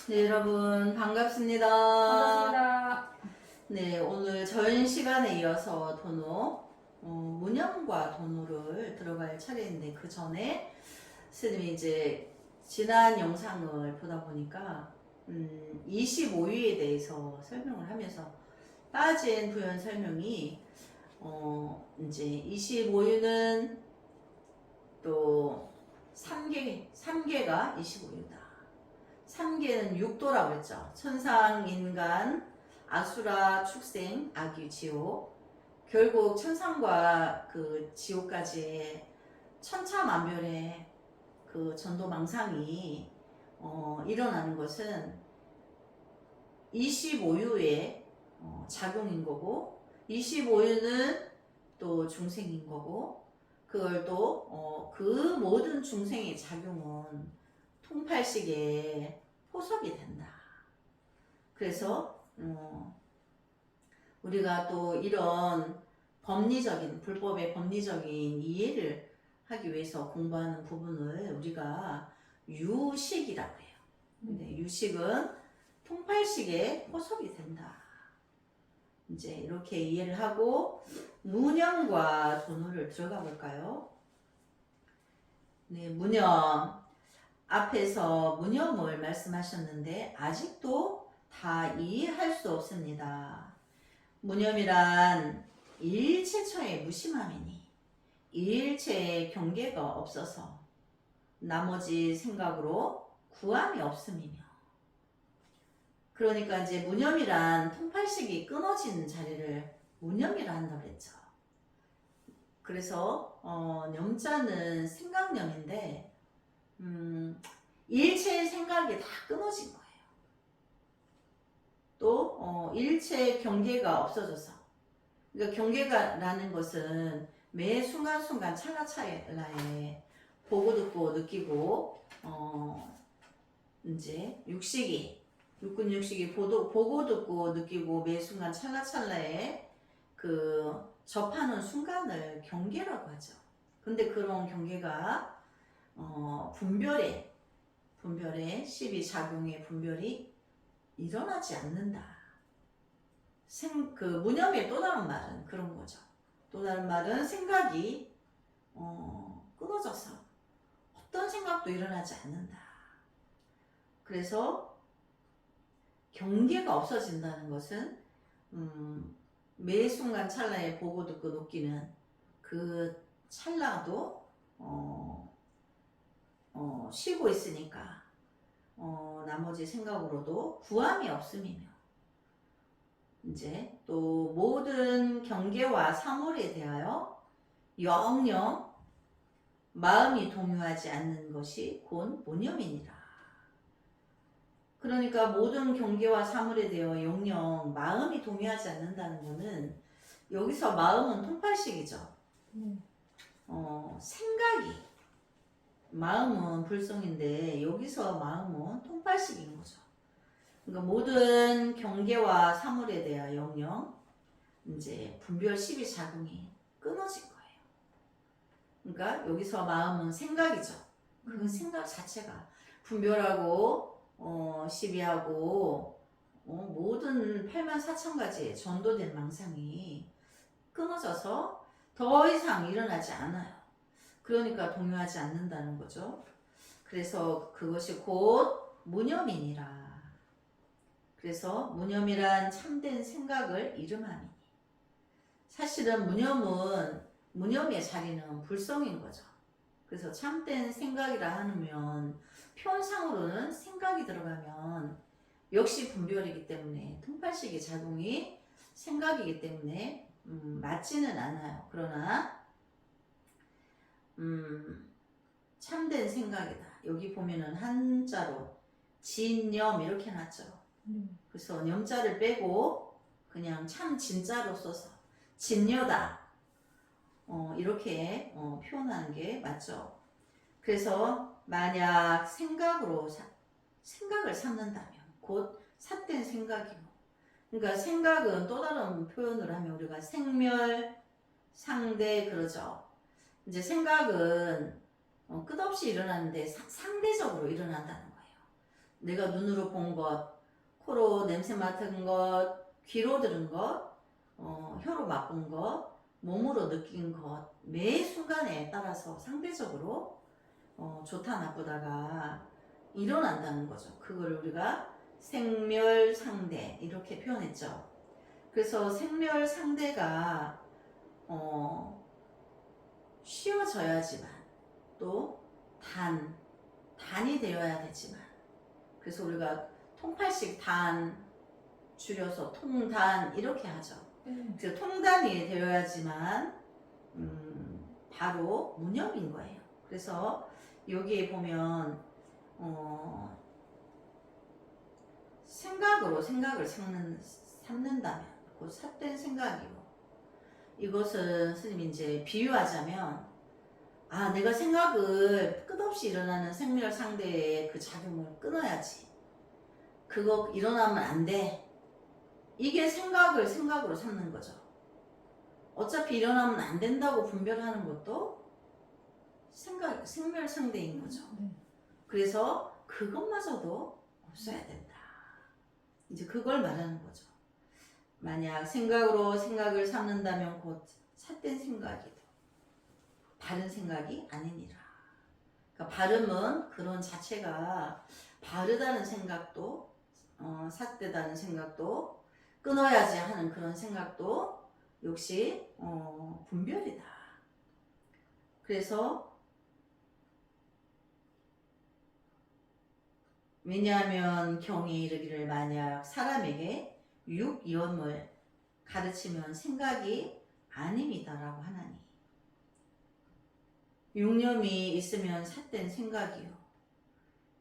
네, 여러분 반갑습니다. 반갑습니다. 네, 오늘 전 시간에 이어서 도노, 문형과 도노를 들어갈 차례인데 그 전에 스님이 이제 지난 영상을 보다 보니까 25유에 대해서 설명을 하면서 빠진 부연 설명이 이제 25유는 또 3개가 25유다. 3개는 육도라고 했죠. 천상, 인간, 아수라, 축생, 악유, 지옥. 결국 천상과 그 지옥까지의 천차만별의 그 전도망상이 일어나는 것은 25유의 작용인 거고, 25유는 또 중생인 거고, 그걸 또 그 모든 중생의 작용은 통팔식의 포섭이 된다. 그래서 우리가 또 이런 법리적인, 불법의 법리적인 이해를 하기 위해서 공부하는 부분을 우리가 유식이라고 해요. 근데 유식은 통팔식의 포섭이 된다. 이제 이렇게 이해를 하고 문형과 도노를 들어가 볼까요? 네, 문형. 앞에서 무념을 말씀하셨는데 아직도 다 이해할 수 없습니다. 무념이란 일체처의 무심함이니 일체의 경계가 없어서 나머지 생각으로 구함이 없음이며, 그러니까 이제 무념이란 통팔식이 끊어진 자리를 무념이라 한다고 했죠. 그래서 염자는 생각념인데 일체의 생각이 다 끊어진 거예요. 또 일체의 경계가 없어져서, 그러니까 경계가라는 것은 매 순간순간 찰나찰나에 보고 듣고 느끼고 이제 육군 육식이 보고 듣고 느끼고 매 순간 찰나찰나에 그 접하는 순간을 경계라고 하죠. 근데 그런 경계가 분별의 12작용의 분별이 일어나지 않는다. 그 무념의 또 다른 말은 그런 거죠. 또 다른 말은 생각이 끊어져서 어떤 생각도 일어나지 않는다. 그래서 경계가 없어진다는 것은 매 순간 찰나에 보고 듣고 느끼는 그 찰나도 쉬고 있으니까 나머지 생각으로도 구함이 없음이며, 이제 또 모든 경계와 사물에 대하여 영영 마음이 동요하지 않는 것이 곧 무념이니라. 그러니까 모든 경계와 사물에 대하여 영영 마음이 동요하지 않는다는 것은, 여기서 마음은 통팔식이죠. 생각이, 마음은 불성인데 여기서 마음은 통팔식인 거죠. 그러니까 모든 경계와 사물에 대한 영영, 이제 분별 12작용이 끊어진 거예요. 그러니까 여기서 마음은 생각이죠. 그 생각 자체가 분별하고 시비하고 모든 84,000가지의 전도된 망상이 끊어져서 더 이상 일어나지 않아요. 그러니까 동요하지 않는다는 거죠. 그래서 그것이 곧 무념이니라. 그래서 무념이란 참된 생각을 이름하니, 사실은 무념의 자리는 불성인 거죠. 그래서 참된 생각이라 하면 표현상으로는 생각이 들어가면 역시 분별이기 때문에 통팔식의 작용이 생각이기 때문에 맞지는 않아요. 그러나 참된 생각이다. 여기 보면은 한자로 진념 이렇게 놨죠. 그래서 염자를 빼고 그냥 참 진짜로 써서 진여다 이렇게 표현하는 게 맞죠. 그래서 만약 생각을 삼는다면 곧 삿된 생각이고, 그러니까 생각은 또 다른 표현을 하면 우리가 생멸 상대 그러죠. 이제 생각은 끝없이 일어나는데 상대적으로 일어난다는 거예요. 내가 눈으로 본 것, 코로 냄새 맡은 것, 귀로 들은 것, 혀로 맛본 것, 몸으로 느낀 것, 매 순간에 따라서 상대적으로 좋다 나쁘다가 일어난다는 거죠. 그걸 우리가 생멸상대 이렇게 표현했죠. 그래서 생멸상대가 쉬워져야지만 또 단이 되어야 되지만, 그래서 우리가 통팔식 단 줄여서 통단 이렇게 하죠. 그래서 통단이 되어야지만 바로 무념인 거예요. 그래서 여기에 보면 생각으로 생각을 삼는다면 그 삿된 생각이요. 이것은 스님이 이제 비유하자면, 내가 생각을 끝없이 일어나는 생멸상대의 그 작용을 끊어야지. 그거 일어나면 안 돼. 이게 생각으로 삼는 거죠. 어차피 일어나면 안 된다고 분별하는 것도 생멸상대인 거죠. 그래서 그것마저도 없어야 된다. 이제 그걸 말하는 거죠. 만약 생각으로 생각을 삼는다면 곧 삿된 생각이도 바른 생각이 아니니라. 그러니까 바름은 그런 자체가 바르다는 생각도 삿되다는 생각도 끊어야지 하는 그런 생각도 역시 분별이다. 그래서 왜냐하면 경에 이르기를 만약 사람에게 육염을 가르치면 생각이 아님이다라고 하나니, 육념이 있으면 삿된 생각이요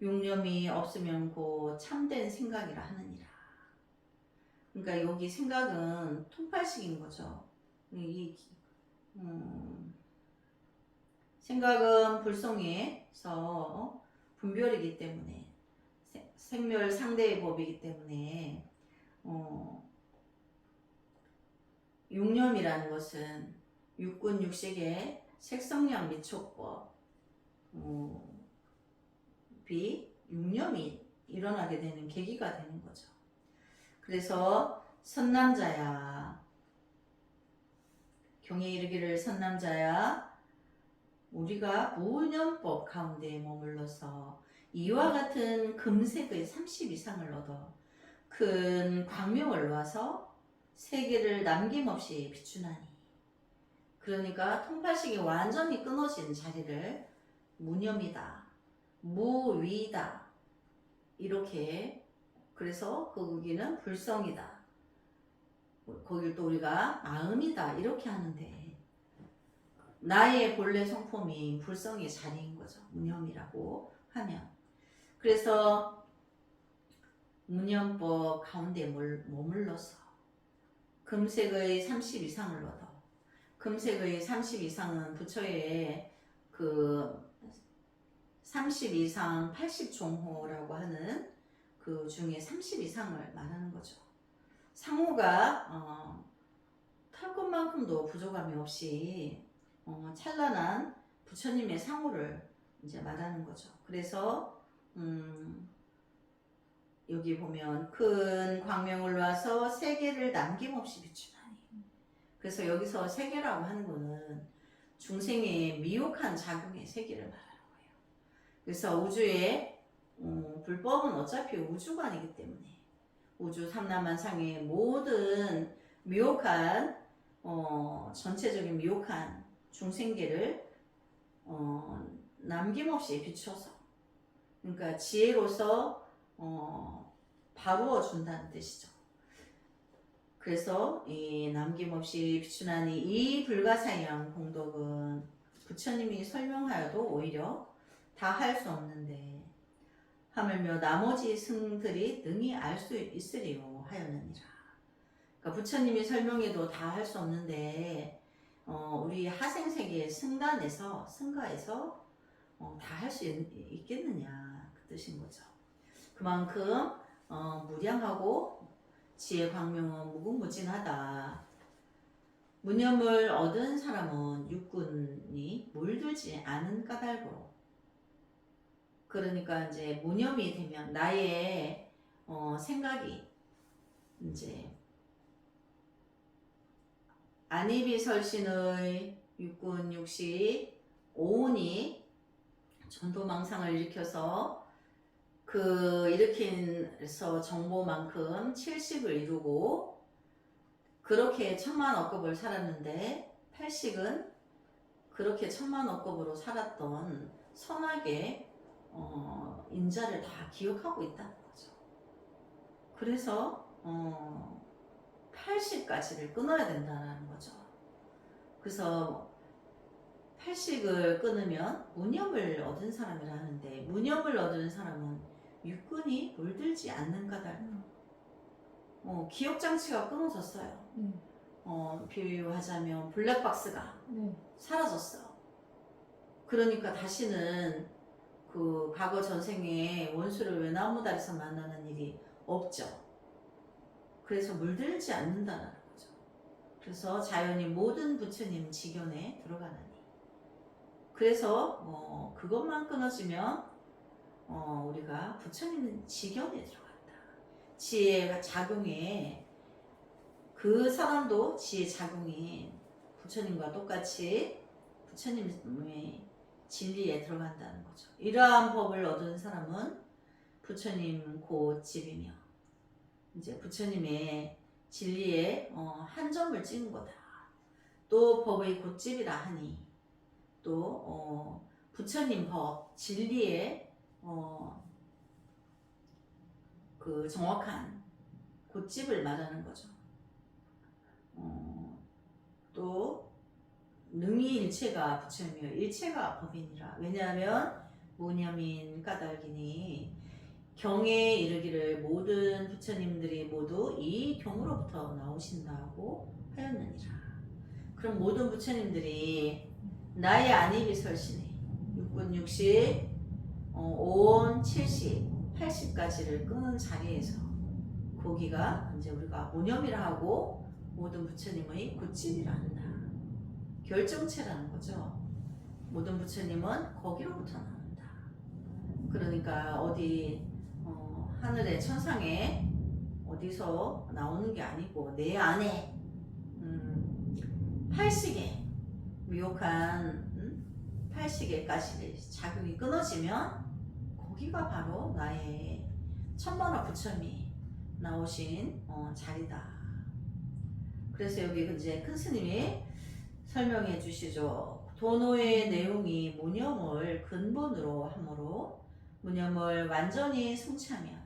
육념이 없으면 곧 참된 생각이라 하느니라. 그러니까 여기 생각은 통팔식인 거죠. 생각은 불성에서 분별이기 때문에, 생멸 상대의 법이기 때문에 육념이라는 것은 육군 육식의 색성량 미촉법 육념이 일어나게 되는 계기가 되는 거죠. 그래서 선남자야, 경에 이르기를 선남자야, 우리가 무념법 가운데 머물러서 이와 같은 금색의 30 이상을 얻어 큰 광명을 놓아서 세계를 남김없이 비추나니. 그러니까 통팔식이 완전히 끊어진 자리를 무념이다, 무위다 이렇게, 그래서 거기는 불성이다, 거길 또 우리가 마음이다 이렇게 하는데, 나의 본래 성품이 불성의 자리인 거죠. 무념이라고 하면. 그래서 무념법 가운데 머물러서 금색의 30 이상을 얻어. 금색의 30 이상은 부처의 그 30 이상 80종호라고 하는 그 중에 30 이상을 말하는 거죠. 상호가 털 것만큼도 부족함이 없이 찬란한 부처님의 상호를 이제 말하는 거죠. 그래서 여기 보면 큰 광명을 놔서 세계를 남김없이 비추나니. 그래서 여기서 세계라고 하는 거는 중생의 미혹한 작용의 세계를 말하는 거예요. 그래서 우주의 불법은 어차피 우주관이기 때문에 우주 삼라만상의 모든 미혹한 전체적인 미혹한 중생계를 남김없이 비춰서, 그러니까 지혜로서 바루어 준다는 뜻이죠. 그래서 이 남김없이 비추나니 이 불가사의한 공덕은 부처님이 설명하여도 오히려 다 할 수 없는데 하물며 나머지 승들이 능히 알 수 있으리요 하였느니라. 그러니까 부처님이 설명해도 다 할 수 없는데 우리 하생세계의 승가에서 다 할 수 있겠느냐 그 뜻인 거죠. 그만큼 무량하고 지혜 광명은 무궁무진하다. 무념을 얻은 사람은 육군이 물들지 않은 까닭으로 그러니까 이제 무념이 되면 나의 생각이 이제 안이비설신의 육군 육식 오온이 전도망상을 일으켜서 일으킨서 정보만큼 70을 이루고 그렇게 천만억급을 살았는데 80은 그렇게 천만억급으로 살았던 선악의 인자를 다 기억하고 있다는 거죠. 그래서 80까지를 끊어야 된다는 거죠. 그래서 80을 끊으면 무념을 얻은 사람이라 하는데 무념을 얻은 사람은 육군이 물들지 않는 까닭. 기억장치가 끊어졌어요. 비유하자면 블랙박스가 사라졌어. 그러니까 다시는 그 과거 전생에 원수를 외나무다리에서 만나는 일이 없죠. 그래서 물들지 않는다는 거죠. 그래서 자연히 모든 부처님 지견에 들어가느니. 그래서 그것만 끊어지면 우리가 부처님 지견에 들어간다. 지혜가 작용해 그 사람도 지혜 작용이 부처님과 똑같이 부처님의 진리에 들어간다는 거죠. 이러한 법을 얻은 사람은 부처님 곧집이며 이제 부처님의 진리에 한 점을 찍은 거다. 또 법의 곧집이라 하니 또 부처님 법 진리의 그 정확한 곧집을 말하는 거죠. 또 능히 일체가 부처님이요 일체가 법이니라. 왜냐하면 무념인 까닭이니 경에 이르기를 모든 부처님들이 모두 이 경으로부터 나오신다고 하였느니라. 그럼 모든 부처님들이 나의 안이비설신에 육군 60, 오온 70, 80까지를 끊은 자리에서 거기가 이제 우리가 무념이라 하고 모든 부처님의 곧집이라 한다. 결정체라는 거죠. 모든 부처님은 거기로부터 나온다. 그러니까 어디 하늘의 천상에 어디서 나오는 게 아니고 내 안에 80에 미혹한 80에까지 작용이 끊어지면 거기가 바로 나의 천만억 부처님이 나오신 자리다. 그래서 여기 이제 큰 스님이 설명해 주시죠. 도노의 내용이 무념을 근본으로 하므로 무념을 완전히 성취하면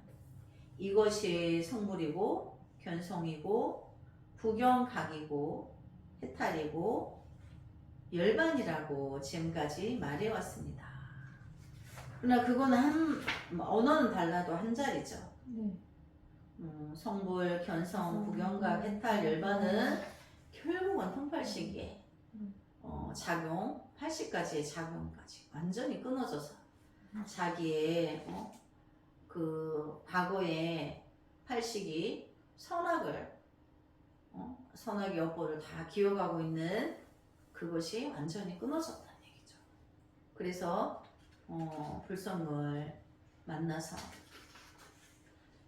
이것이 성불이고 견성이고 부경각이고 해탈이고 열반이라고 지금까지 말해왔습니다. 그러나 그거는 언어는 달라도 한 자리죠. 성불, 견성, 부경각, 해탈, 열반은 결국은 통팔시기에 작용, 80가지의 작용까지 완전히 끊어져서 자기의 그 과거의 80이 선악의 여보를 다 기억하고 있는 그것이 완전히 끊어졌다는 얘기죠. 그래서 불성을 만나서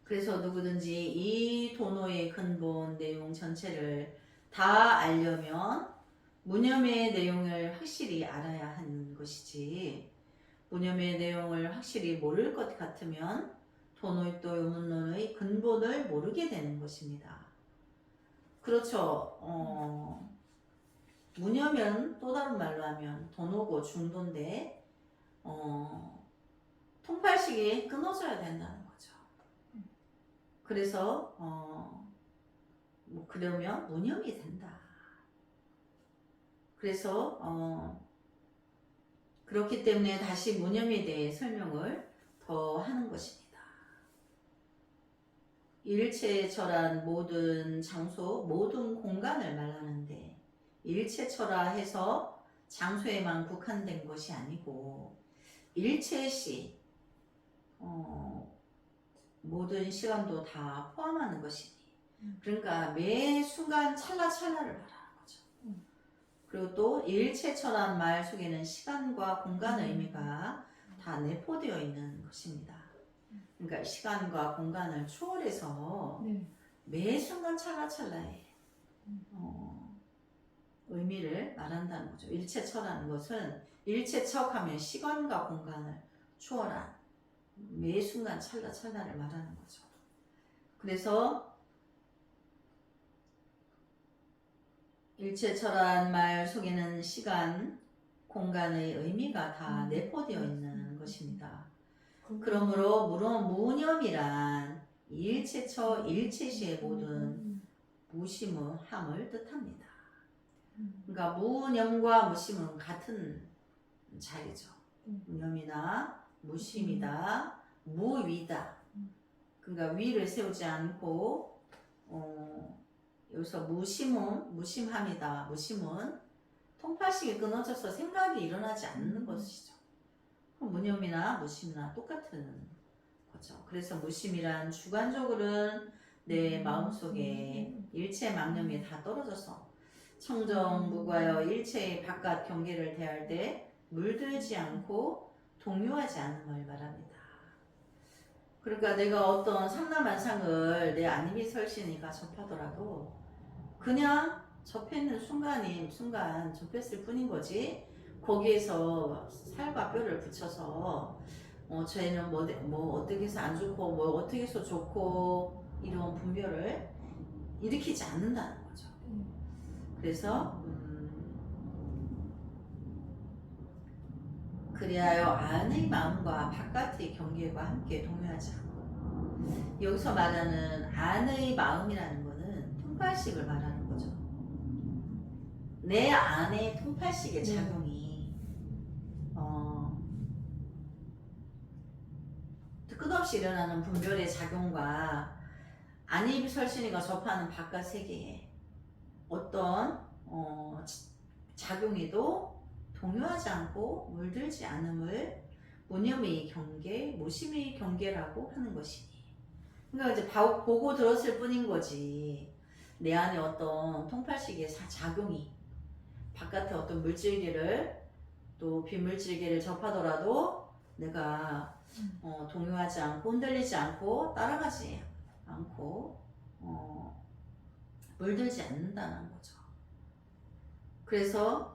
그래서 누구든지 이 도노의 근본 내용 전체를 다 알려면 무념의 내용을 확실히 알아야 하는 것이지 무념의 내용을 확실히 모를 것 같으면 도노익도 요문론의 근본을 모르게 되는 것입니다. 그렇죠. 무념은 또 다른 말로 하면 도노고 중도인데 통팔식이 끊어져야 된다는 거죠. 그래서 그러면 무념이 된다. 그래서 그렇기 때문에 다시 무념에 대해 설명을 더 하는 것입니다. 일체처란 모든 장소, 모든 공간을 말하는데 일체처라 해서 장소에만 국한된 것이 아니고 일체시 모든 시간도 다 포함하는 것이니 그러니까 매 순간 찰나찰나를 말하는 거죠. 그리고 또 일체처란 말 속에는 시간과 공간의 의미가 다 내포되어 있는 것입니다. 그러니까 시간과 공간을 초월해서 네. 매 순간 찰나찰나의 의미를 말한다는 거죠. 일체처라는 것은 일체척하면 시간과 공간을 초월한 매 순간 찰나찰나를 말하는 거죠. 그래서 일체처란 말 속에는 시간, 공간의 의미가 다 내포되어 있는 것입니다. 그러므로 무념이란 일체처, 일체시의 모든 무심함을 뜻합니다. 그러니까 무념과 무심은 같은 자리죠. 무념이나 무심이다, 무위다. 그러니까 위를 세우지 않고 여기서 무심함이다. 무심은 통팔식이 끊어져서 생각이 일어나지 않는 것이죠. 그럼 무념이나 무심이나 똑같은 거죠. 그래서 무심이란 주관적으로는 내 마음속에 일체 망념이 다 떨어져서 청정무과여 일체의 바깥 경계를 대할 때 물들지 않고 동요하지 않음을 말합니다. 그러니까 내가 어떤 삼라만상을 내 아니미 설신이가 접하더라도 그냥 접했는 순간 접했을 뿐인 거지 거기에서 살과 뼈를 붙여서 쟤는 뭐 어떻게 해서 안 좋고 뭐 어떻게 해서 좋고 이런 분별을 일으키지 않는다는 거죠. 그래서 그리하여 안의 마음과 바깥의 경계와 함께 동요하지 않고 여기서 말하는 안의 마음이라는 것은 통팔식을 말하는 거죠. 내 안에 통팔식의 작용이 끝없이 일어나는 분별의 작용과 안입설신이가 접하는 바깥 세계에 어떤 작용에도 동요하지 않고 물들지 않음을 무념의 경계, 무심의 경계라고 하는 것이니. 그러니까 이제 보고 들었을 뿐인 거지. 내 안에 어떤 통팔식의 작용이 바깥에 어떤 물질계를 또 비물질계를 접하더라도 내가 동요하지 않고 흔들리지 않고 따라가지 않고 물들지 않는다는 거죠. 그래서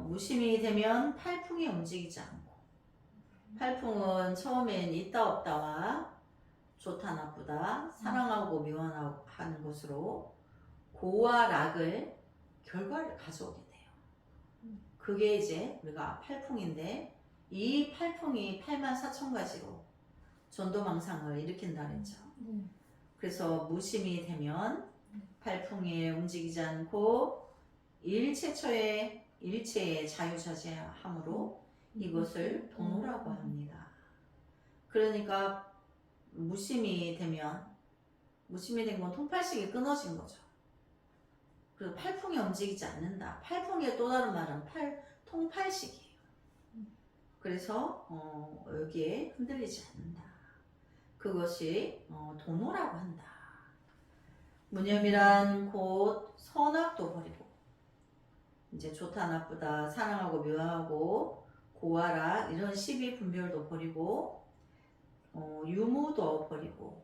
무심이 되면 팔풍이 움직이지 않고 팔풍은 처음엔 있다 없다와 좋다 나쁘다 사랑하고 미워하고 하는 것으로 고와 락을 결과를 가져오게 돼요. 그게 이제 우리가 팔풍인데 이 팔풍이 84,000가지로 전도망상을 일으킨다 그랬죠. 그래서 무심이 되면 팔풍이 움직이지 않고 일체의 자유자재함으로 이것을 도노라고 합니다. 그러니까 무심이 된 건 통팔식이 끊어진 거죠. 그리고 팔풍이 움직이지 않는다. 팔풍의 또 다른 말은 통팔식이에요. 그래서 여기에 흔들리지 않는다. 그것이 도노라고 한다. 무념이란 곧 선악도 버리고 이제 좋다 나쁘다 사랑하고 묘하고 고아라 이런 시비 분별도 버리고 유무도 버리고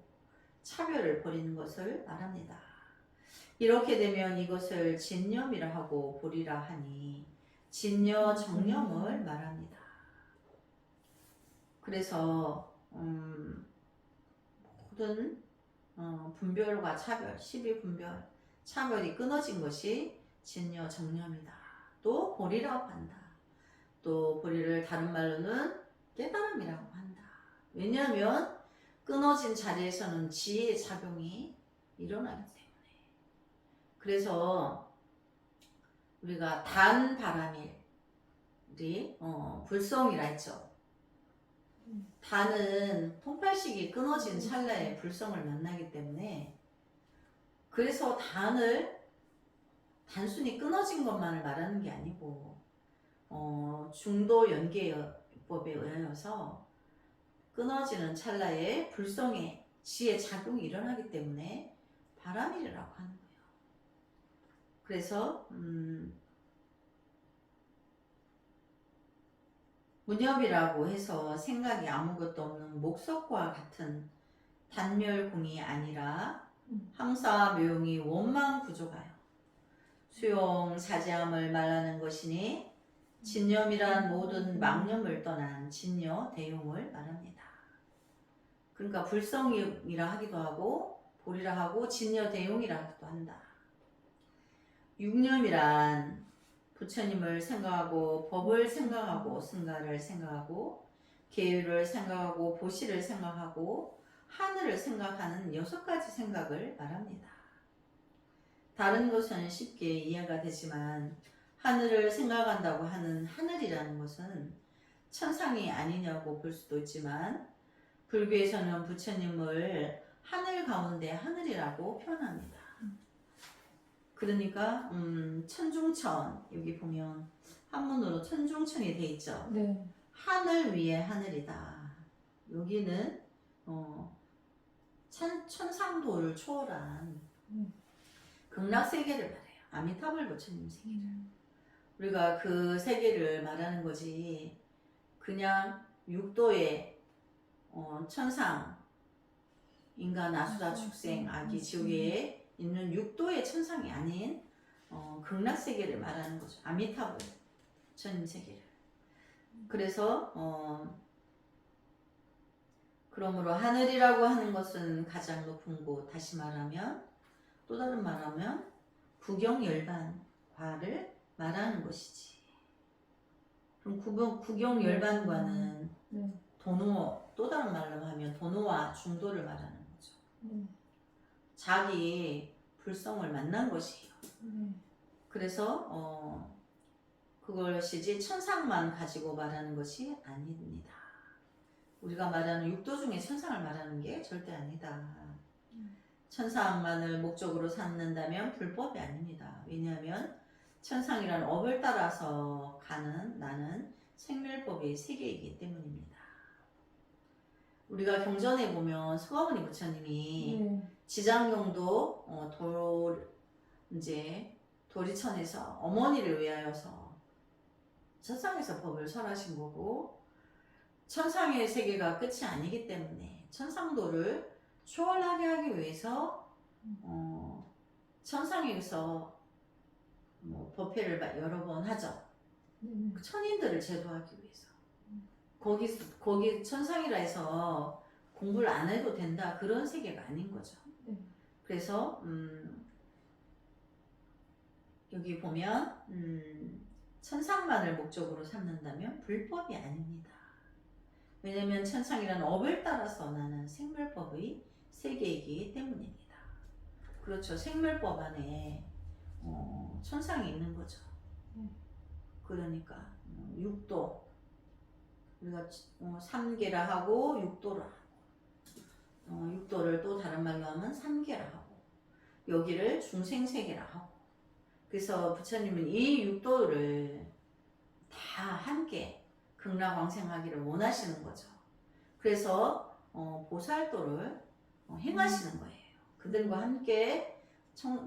차별을 버리는 것을 말합니다. 이렇게 되면 이것을 진념이라 하고 보리라 하니 진녀 정념을 말합니다. 그래서 모든 분별과 차별, 시비 분별, 차별이 끊어진 것이 진녀 정념이다. 또 보리라고 한다. 또 보리를 다른 말로는 깨달음이라고 한다. 왜냐하면 끊어진 자리에서는 지혜의 작용이 일어나기 때문에. 그래서 우리가 단 바람일이 불성이라 했죠. 단은 통팔식이 끊어진 찰나에 불성을 만나기 때문에 그래서 단을 단순히 끊어진 것만을 말하는 게 아니고 중도 연계법에 의하여서 끊어지는 찰나에 불성의 지의 작용이 일어나기 때문에 바람일이라고 하는 거예요. 그래서 무념이라고 해서 생각이 아무것도 없는 목석과 같은 단멸공이 아니라 항사 묘용이 원망 구조가요. 수용 사지함을 말하는 것이니 진념이란 모든 망념을 떠난 진여 대용을 말합니다. 그러니까 불성이라 하기도 하고 볼이라 하고 진여 대용이라 하기도 한다. 육념이란 부처님을 생각하고 법을 생각하고 승가를 생각하고 계율을 생각하고 보시를 생각하고 하늘을 생각하는 6가지 생각을 말합니다. 다른 것은 쉽게 이해가 되지만 하늘을 생각한다고 하는 하늘이라는 것은 천상이 아니냐고 볼 수도 있지만 불교에서는 부처님을 하늘 가운데 하늘이라고 표현합니다. 그러니까 천중천, 여기 보면 한문으로 천중천이 돼 있죠. 네. 하늘 위에 하늘이다. 여기는 천상도를 초월한 극락세계를 말해요. 아미타불 부처님 세계를. 우리가 그 세계를 말하는 거지 그냥 육도의 천상, 인간, 아수라, 축생, 아기, 지옥에 있는 육도의 천상이 아닌 극락세계를 말하는 거죠. 아미타불 부처님 세계를. 그래서 그러므로 하늘이라고 하는 것은 가장 높은 곳, 다시 말하면 또 다른 말하면 구경열반과를 말하는 것이지. 그럼 구경열반과는 도노, 또 다른 말로 하면 도노와 중도를 말하는 거죠. 자기 불성을 만난 것이에요. 그래서 그것이지 천상만 가지고 말하는 것이 아닙니다. 우리가 말하는 육도 중에 천상을 말하는 게 절대 아니다. 천상만을 목적으로 삼는다면 불법이 아닙니다. 왜냐하면 천상이란 업을 따라서 가는 나는 생멸법의 세계이기 때문입니다. 우리가 경전에 보면 서가모니 부처님이 지장경도 도리천에서 어머니를 위하여서 천상에서 법을 설하신 거고 천상의 세계가 끝이 아니기 때문에 천상도를 초월하게 하기 위해서 천상에서 법회를 여러 번 하죠. 천인들을 제도하기 위해서. 거기 천상이라 해서 공부를 안 해도 된다 그런 세계가 아닌 거죠. 그래서 여기 보면 천상만을 목적으로 삼는다면 불법이 아닙니다. 왜냐하면 천상이라는 업을 따라서 나는 생멸법의 세계이기 때문입니다. 그렇죠. 생멸법 안에 천상이 있는 거죠. 그러니까 육도 우리가 3계라 하고 육도라 하고 육도를 또 다른 말로 하면 3계라 하고 여기를 중생세계라 하고 그래서 부처님은 이 육도를 다 함께 극락왕생하기를 원하시는 거죠. 그래서 보살도를 행하시는 거예요. 그들과 함께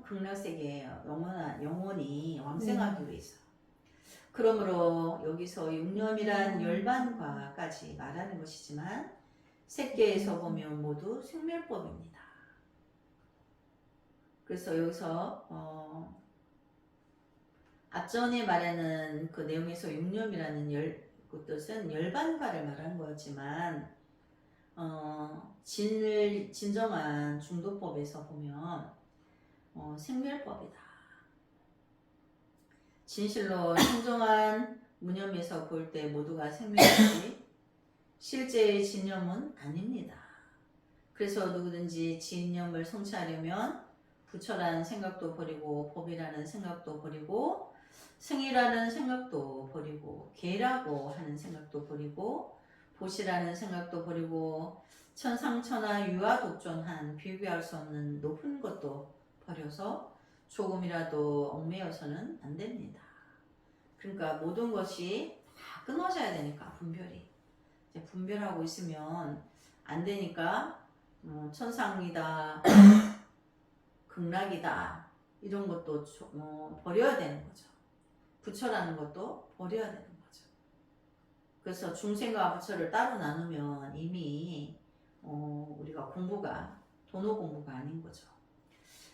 극락세계에 영원히 왕생하기 위해서. 그러므로 여기서 육념이란 열반과까지 말하는 것이지만 색계에서 보면 모두 생멸법입니다. 그래서 여기서 앞전에 말하는 그 내용에서 육념이라는 그 뜻은 열반과를 말하는 거였지만 진정한 중도법에서 보면 생멸법이다. 진실로 진정한 무념에서 볼 때 모두가 생멸이지 실제의 진념은 아닙니다. 그래서 누구든지 진념을 성취하려면 부처라는 생각도 버리고 법이라는 생각도 버리고 승이라는 생각도 버리고 계라고 하는 생각도 버리고 보시라는 생각도 버리고 천상천하 유아독존한 비교할 수 없는 높은 것도 버려서 조금이라도 얽매여서는 안 됩니다. 그러니까 모든 것이 다 끊어져야 되니까 분별이 이제 분별하고 있으면 안 되니까 천상이다 극락이다 이런 것도 버려야 되는 거죠. 부처라는 것도 버려야 되는 거죠. 그래서 중생과 부처를 따로 나누면 이미 우리가 공부가 도노 공부가 아닌 거죠.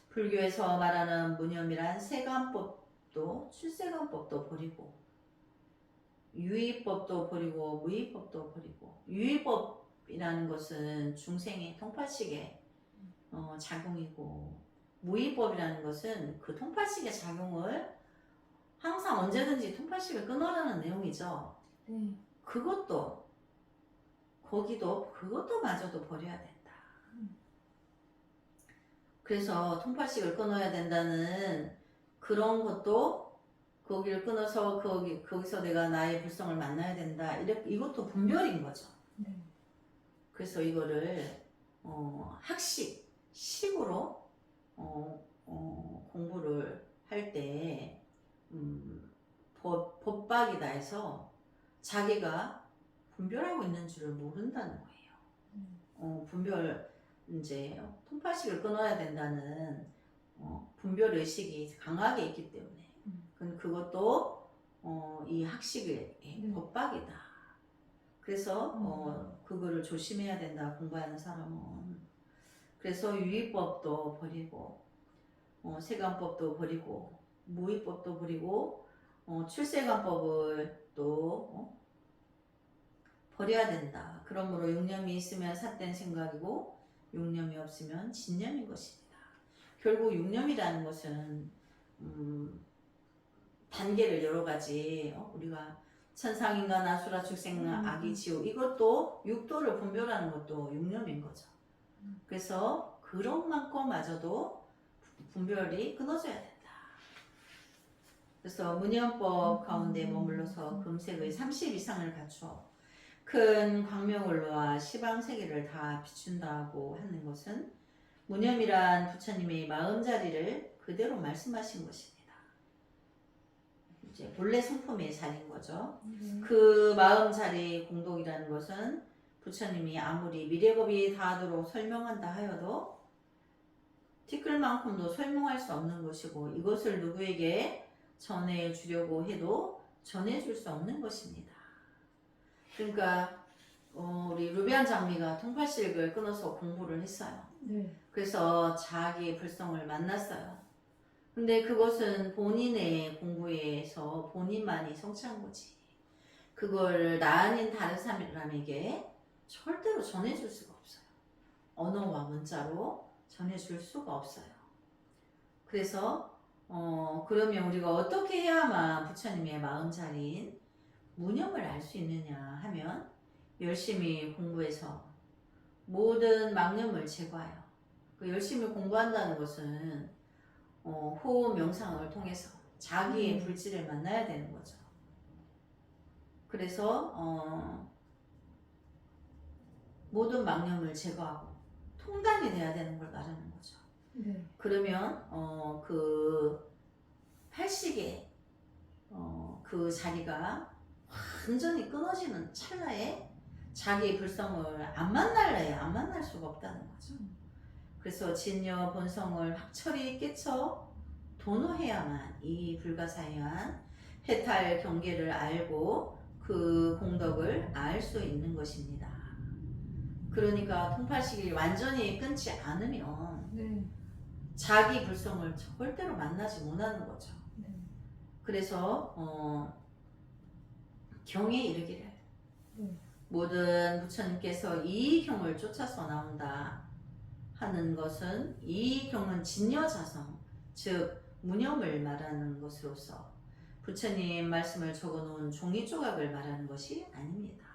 불교에서 말하는 무념이란 세간법도 출세간법도 버리고 유의법도 버리고 무의법도 버리고 유의법이라는 것은 중생의 통팔식의 작용이고 무의법이라는 것은 그 통팔식의 작용을 항상 언제든지 통팔식을 끊어라는 내용이죠. 네. 그것도 그것도 마저도 버려야 된다. 그래서 통팔식을 끊어야 된다는 그런 것도 거기를 끊어서 거기서 내가 나의 불성을 만나야 된다. 이것도 분별인 거죠. 네. 그래서 이거를 식으로 공부를 할 때 법박이다 해서 자기가 분별하고 있는 줄을 모른다는 거예요. 분별 이제 통팔식을 끊어야 된다는 분별 의식이 강하게 있기 때문에 그것도 이 학식의 법박이다. 그래서 그거를 조심해야 된다. 공부하는 사람은. 그래서 유의법도 버리고 세간법도 버리고 무의법도 버리고 출세간법을 또 버려야 된다. 그러므로 육념이 있으면 삿된 생각이고 육념이 없으면 진념인 것입니다. 결국 육념이라는 것은 단계를 여러 가지 우리가 천상인간, 아수라, 축생, 악이, 지옥 이것도 육도를 분별하는 것도 육념인 거죠. 그래서 그런 만큼마저도 분별이 끊어져야 된다. 그래서 무념법 가운데 머물러서 금색의 30 이상을 갖추어 큰 광명을로와 시방세계를 다 비춘다고 하는 것은 무념이란 부처님의 마음자리를 그대로 말씀하신 것입니다. 이제 본래 성품의 자리인 거죠. 그 마음자리 공덕이라는 것은 부처님이 아무리 미래법이 다하도록 설명한다 하여도 티끌만큼도 설명할 수 없는 것이고 이것을 누구에게 전해주려고 해도 전해줄 수 없는 것입니다. 그러니까 우리 루비안 장미가 통팔식을 끊어서 공부를 했어요. 네. 그래서 자기의 불성을 만났어요. 근데 그것은 본인의 공부에서 본인만이 성취한 거지. 그걸 나 아닌 다른 사람에게 절대로 전해줄 수가 없어요. 언어와 문자로 전해줄 수가 없어요. 그래서 그러면 우리가 어떻게 해야만 부처님의 마음자리인 무념을 알 수 있느냐 하면 열심히 공부해서 모든 망념을 제거해요. 그 열심히 공부한다는 것은 호흡 명상을 통해서 자기의 불지를 만나야 되는 거죠. 그래서 모든 망념을 제거하고 통단이 돼야 되는 걸 말하는 거죠. 네. 그러면 그 팔식의 그 자리가 완전히 끊어지는 찰나에 자기 불성을 안 만날 수가 없다는 거죠. 그래서 진여 본성을 확철히 깨쳐 도노해야만 이 불가사의한 해탈 경계를 알고 그 공덕을 알 수 있는 것입니다. 그러니까 통팔식이 완전히 끊지 않으면 네. 자기 불성을 절대로 만나지 못하는 거죠. 네. 그래서 경에 이르기를 모든 부처님께서 이 경을 쫓아서 나온다 하는 것은 이 경은 진여자성 즉 무념을 말하는 것으로서 부처님 말씀을 적어놓은 종이 조각을 말하는 것이 아닙니다.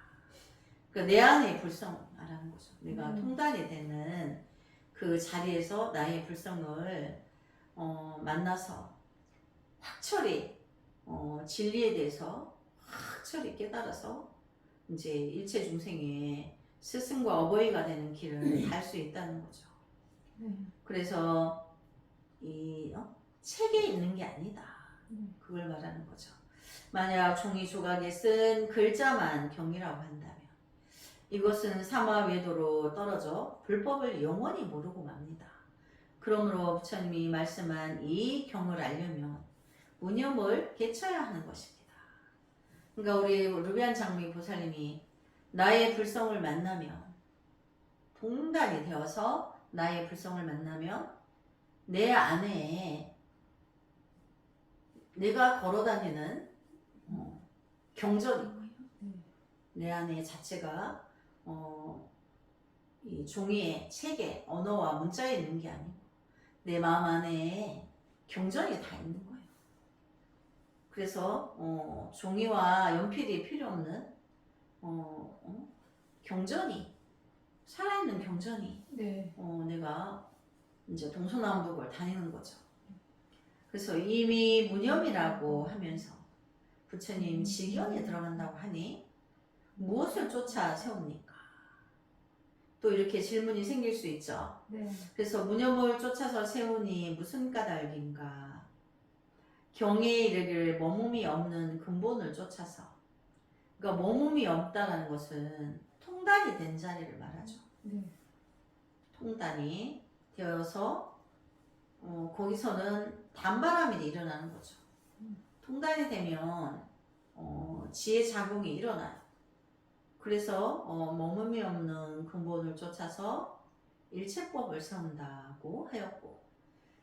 그러니까 내 안의 불성 말하는 거죠. 내가 통단이 되는 그 자리에서 나의 불성을 만나서 확철히 진리에 대해서 확철히 깨달아서 이제 일체 중생의 스승과 어버이가 되는 길을 갈 수 있다는 거죠. 그래서 이 책에 있는 게 아니다. 그걸 말하는 거죠. 만약 종이 조각에 쓴 글자만 경이라고 한다면 이것은 사마 외도로 떨어져 불법을 영원히 모르고 맙니다. 그러므로 부처님이 말씀한 이 경을 알려면 무념을 개쳐야 하는 것입니다. 그러니까 우리 루비안 장미 보살님이 나의 불성을 만나면 동단이 되어서 나의 불성을 만나면 내 안에 내가 걸어다니는 경전이고요. 내 안에 자체가 이 종이에 책에 언어와 문자에 있는 게 아니고 내 마음 안에 경전이 다 있는 거예요. 그래서 종이와 연필이 필요 없는 경전이 살아있는 경전이 네. 내가 이제 동서남북을 다니는 거죠. 그래서 이미 무념이라고 하면서 부처님 지견에 들어간다고 하니 무엇을 쫓아 세웁니까? 또 이렇게 질문이 생길 수 있죠. 네. 그래서 무념을 쫓아서 세우니 무슨 까닭인가? 경에 이르기를 머뭅이 없는 근본을 쫓아서. 그러니까 머뭅이 없다는 것은 통단이 된 자리를 말하죠. 네. 통단이 되어서 거기서는 단바람이 일어나는 거죠. 통단이 되면 지혜 작용이 일어나요. 그래서 머뭅이 없는 근본을 쫓아서 일체법을 세운다고 하였고,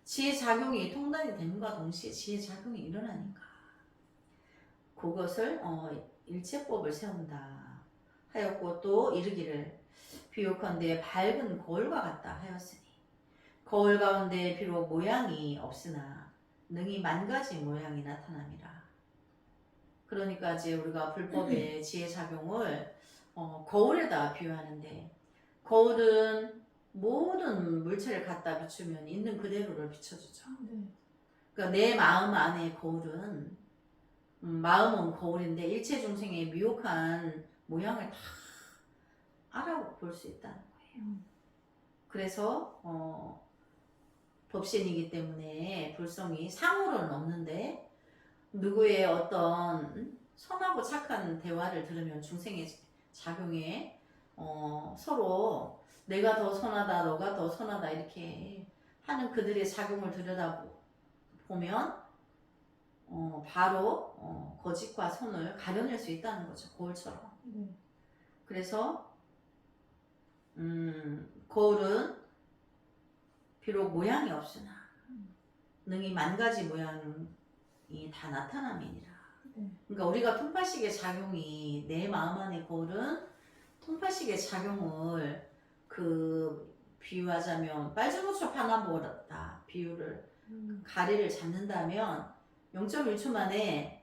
지혜 작용이 통단이 됨과 동시에 지혜 작용이 일어나니까 그것을 일체법을 세운다 하였고, 또 이르기를 비옥한데 밝은 거울과 같다 하였으니 거울 가운데 비록 모양이 없으나 능히 만가지 모양이 나타남이라. 그러니까 이제 우리가 불법의 지혜 작용을 거울에다 비유하는데, 거울은 모든 물체를 갖다 비추면 있는 그대로를 비춰주죠. 네. 그러니까 내 마음 안에 거울은 마음은 거울인데 일체 중생의 미혹한 모양을 다 알아볼 수 있다는 거예요. 그래서 법신이기 때문에 불성이 상으로는 없는데 누구의 어떤 선하고 착한 대화를 들으면 중생의 작용에 서로 내가 더 선하다 너가 더 선하다 이렇게 하는 그들의 작용을 들여다보면 바로 거짓과 선을 가려낼 수 있다는 거죠. 거울처럼. 그래서 거울은 비록 모양이 없으나 능히 만가지 모양이 다 나타남이니라. 그러니까 우리가 통파식의 작용이 내 마음 안의 거울은 통파식의 작용을 비유하자면 빨주노초 파나보다 비유를 가리를 잡는다면 0.1초 만에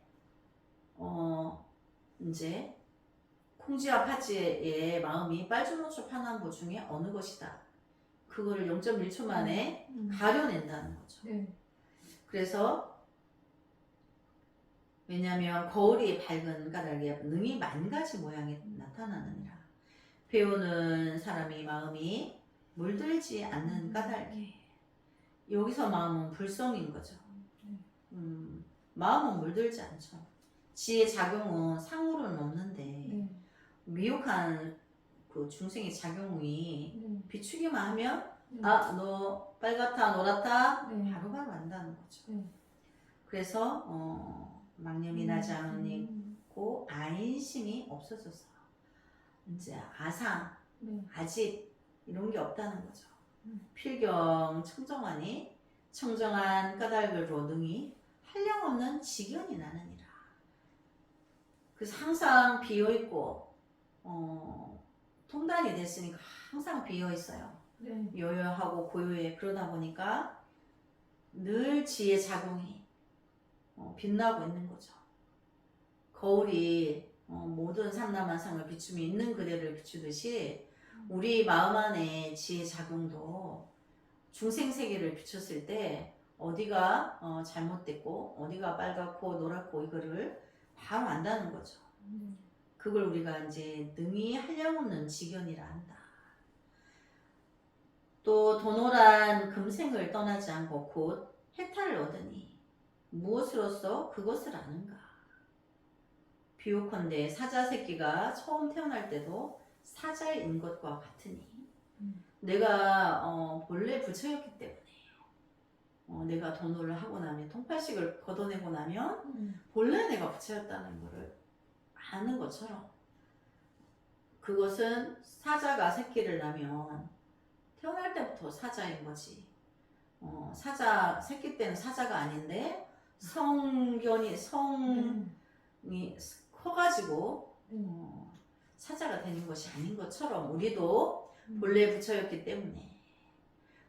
이제 콩쥐와 파쥐의 마음이 빨주노초 파남보 중에 어느 것이다. 그거를 0.1초 만에 가려낸다는 거죠. 그래서 왜냐하면 거울이 밝은 까닭에 능히 만가지 모양이 나타나느니라. 배우는 사람이 마음이 물들지 않는 까닭에, 여기서 마음은 불성인 거죠. 마음은 물들지 않죠. 지혜 작용은 상으로는 없는데 미혹한 그 중생의 작용이 비추기만 하면 아, 너 빨갛다 노랗다 바로바로 안다는 거죠. 그래서 망념이 나지 않으니고 안심이 없어져서 이제 아상, 아집 이런 게 없다는 거죠. 필경 청정하니 청정한 까닭으로 능히 한량없는 지견이 나느니라. 그래서 항상 비어있고 통단이 됐으니까 항상 비어있어요. 요요하고 고요해. 그러다 보니까 늘 지혜 작용이 빛나고 있는 거죠. 거울이 모든 삼라만상을 비추며 있는 그대를 비추듯이 우리 마음 안에 지혜 작용도 중생세계를 비췄을 때 어디가 잘못됐고 어디가 빨갛고 노랗고 이거를 바로 안다는 거죠. 그걸 우리가 이제 능히 한량없는 지견이라 한다. 또 도노란 금생을 떠나지 않고 곧 해탈을 얻으니 무엇으로써 그것을 아는가? 비옥컨대 사자 새끼가 처음 태어날 때도 사자인 것과 같으니 내가 본래 부처였기 때문에 내가 도노를 하고 나면 통팔식을 걷어내고 나면 본래 내가 부처였다는 것을 많은 것처럼 그것은 사자가 새끼를 낳으면 태어날 때부터 사자인 거지. 사자 새끼 때는 사자가 아닌데 성이 커가지고 사자가 되는 것이 아닌 것처럼 우리도 본래 부처였기 때문에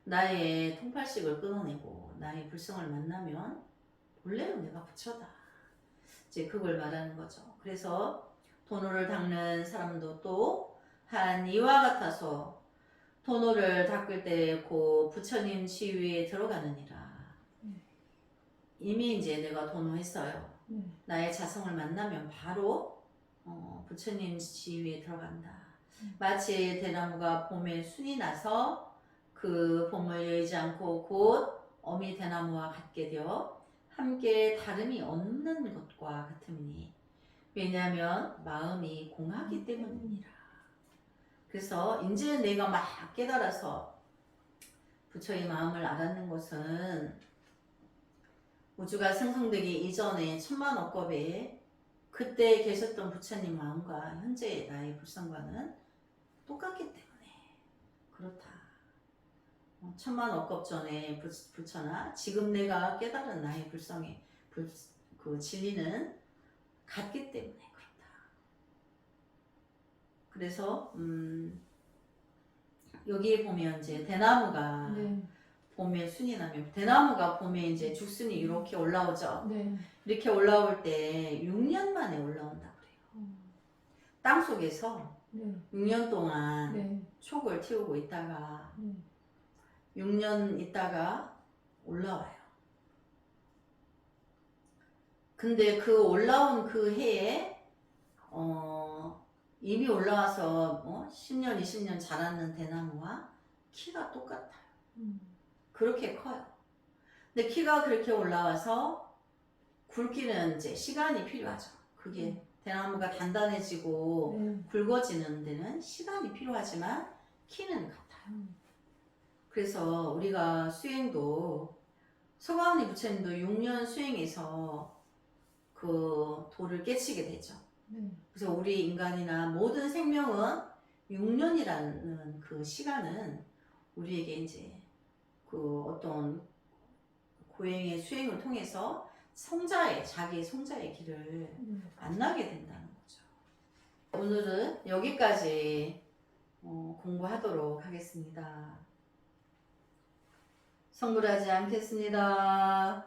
나의 통팔식을 끊어내고 나의 불성을 만나면 본래는 내가 부처다. 이제 그걸 말하는 거죠. 그래서 도노를 닦는 사람도 또 한 이와 같아서 도노를 닦을 때 그 부처님 지위에 들어가느니라. 이미 이제 내가 도노했어요. 나의 자성을 만나면 바로 부처님 지위에 들어간다. 마치 대나무가 봄에 순이 나서 그 봄을 여의지 않고 곧 어미 대나무와 같게 되어 함께 다름이 없는 것과 같음이니 왜냐하면 마음이 공하기 때문이니라. 그래서 이제 내가 막 깨달아서 부처의 마음을 알았는 것은 우주가 생성되기 이전에 천만억겁에 그때 계셨던 부처님 마음과 현재 나의 불성과는 똑같기 때문에 그렇다. 천만억겁 전에 부처나 지금 내가 깨달은 나의 불성의 그 진리는 같기 때문에 그렇다. 그래서 여기에 보면 이제 대나무가 봄에 순이 나면 대나무가 봄에 이제 죽순이 이렇게 올라오죠. 이렇게 올라올 때 6년 만에 올라온다 그래요. 땅 속에서 6년 동안 촉을 틔우고 있다가 6년 있다가 올라와요. 근데 그 올라온 그 해에 이미 올라와서 10년, 20년 자랐는 대나무와 키가 똑같아요. 그렇게 커요. 근데 키가 그렇게 올라와서 굵기는 이제 시간이 필요하죠. 그게 대나무가 단단해지고 굵어지는 데는 시간이 필요하지만 키는 같아요. 그래서 우리가 수행도 서가모니 부처님도 6년 수행해서 그 도를 깨치게 되죠. 그래서 우리 인간이나 모든 생명은 6년이라는 그 시간은 우리에게 이제 그 어떤 고행의 수행을 통해서 자기 성자의 길을 만나게 된다는 거죠. 오늘은 여기까지 공부하도록 하겠습니다. 성불하지 않겠습니다.